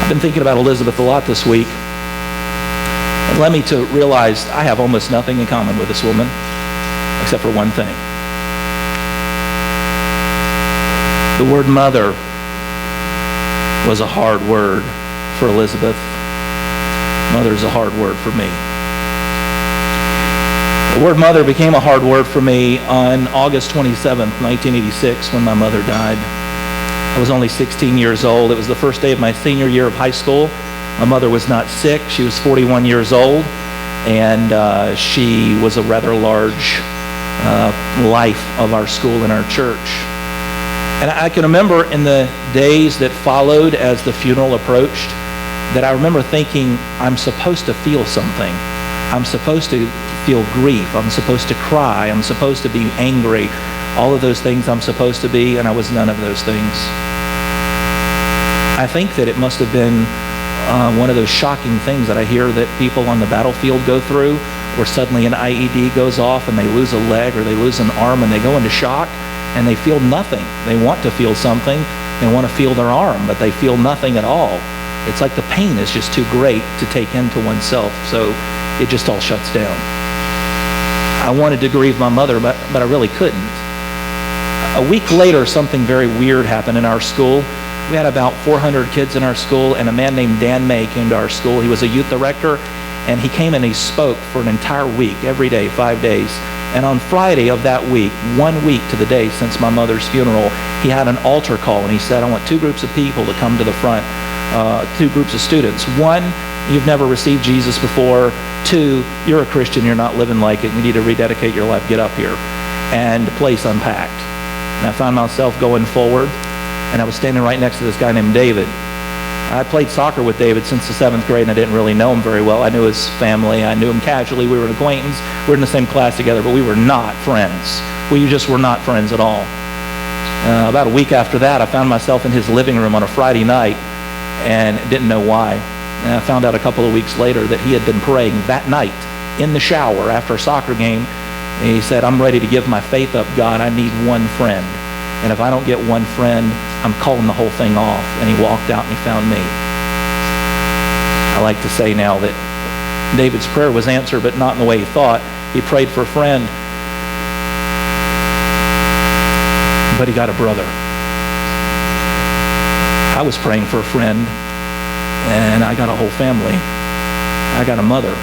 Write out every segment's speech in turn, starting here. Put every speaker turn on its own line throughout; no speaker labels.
I've been thinking about Elizabeth a lot this week. It led me to realize I have almost nothing in common with this woman, except for one thing. The word mother was a hard word for Elizabeth. Mother is a hard word for me. The word mother became a hard word for me on August 27th, 1986, when my mother died. I was only 16 years old. It was the first day of my senior year of high school. My mother was not sick. She was 41 years old, and she was a rather large life of our school and our church. And I can remember in the days that followed as the funeral approached, that I remember thinking, I'm supposed to feel something. I'm supposed to feel grief. I'm supposed to cry. I'm supposed to be angry. All of those things I'm supposed to be, and I was none of those things. I think that it must have been one of those shocking things that I hear that people on the battlefield go through, where suddenly an IED goes off and they lose a leg or they lose an arm and they go into shock and they feel nothing. They want to feel something. They want to feel their arm, but they feel nothing at all. It's like the pain is just too great to take into oneself, so it just all shuts down. I wanted to grieve my mother, but I really couldn't. A week later, something very weird happened in our school. We had about 400 kids in our school, and a man named Dan May came to our school. He was a youth director, and he came and he spoke for an entire week, every day, 5 days. And on Friday of that week, 1 week to the day since my mother's funeral, he had an altar call, and he said, I want 2 groups of people to come to the front, 2 groups of students. 1, you've never received Jesus before. 2, you're a Christian, you're not living like it, you need to rededicate your life, get up here. And the place unpacked. And I found myself going forward, and I was standing right next to this guy named David. I played soccer with David since the 7th grade, and I didn't really know him very well. I knew his family. I knew him casually. We were an acquaintance. We were in the same class together, but we were not friends. We just were not friends at all. About a week after that, I found myself in his living room on a Friday night and didn't know why. And I found out a couple of weeks later that he had been praying that night in the shower after a soccer game. And he said, I'm ready to give my faith up, God. I need 1 friend. And if I don't get 1 friend, I'm calling the whole thing off. And he walked out and he found me. I like to say now that David's prayer was answered, but not in the way he thought. He prayed for a friend, but he got a brother. I was praying for a friend, and I got a whole family. I got a mother.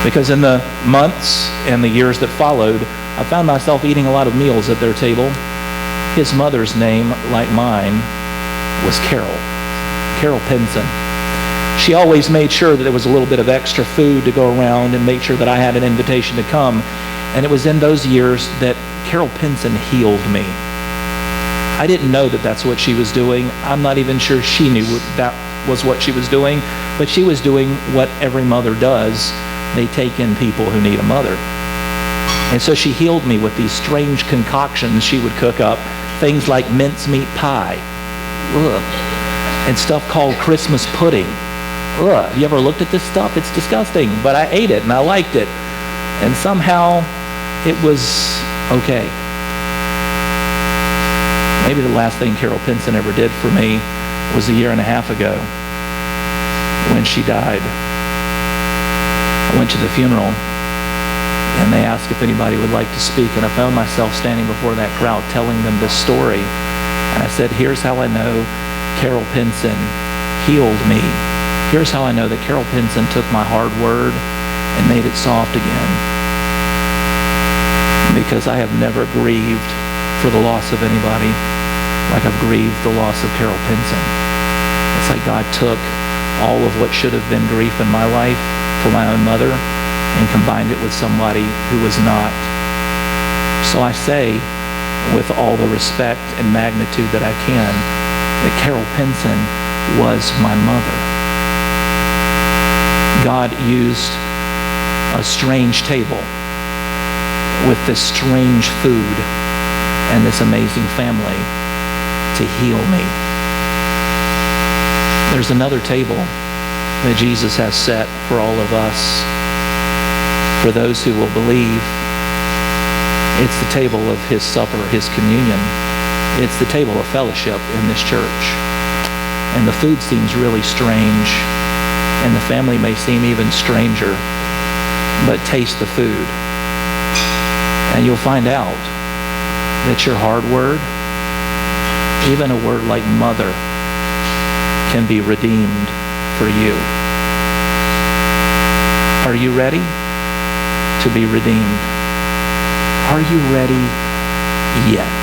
Because in the months and the years that followed, I found myself eating a lot of meals at their table. His mother's name, like mine, was Carole Pinson. She always made sure that there was a little bit of extra food to go around and make sure that I had an invitation to come. And it was in those years that Carole Pinson healed me. I didn't know that that's what she was doing. I'm not even sure she knew that was what she was doing, but she was doing what every mother does. They take in people who need a mother. And so she healed me with these strange concoctions she would cook up, things like mincemeat pie, and stuff called Christmas pudding. Have you ever looked at this stuff? It's disgusting, but I ate it and I liked it. And somehow it was okay. Maybe the last thing Carole Pinson ever did for me was a 1.5 years ago when she died. I went to the funeral, and they asked if anybody would like to speak, and I found myself standing before that crowd telling them this story. And I said, here's how I know Carole Pinson healed me. Here's how I know that Carole Pinson took my hard word and made it soft again. Because I have never grieved for the loss of anybody like I've grieved the loss of Carole Pinson. It's like God took all of what should have been grief in my life for my own mother and combined it with somebody who was not. So I say, with all the respect and magnitude that I can, that Carole Pinson was my mother. God used a strange table with this strange food and this amazing family to heal me. There's another table that Jesus has set for all of us, for those who will believe. It's the table of his supper, his communion. It's the table of fellowship in this church. and the food seems really strange, and the family may seem even stranger, but taste the food. And you'll find out that your hard word, even a word like mother, can be redeemed for you. Are you ready to be redeemed? Are you ready yet?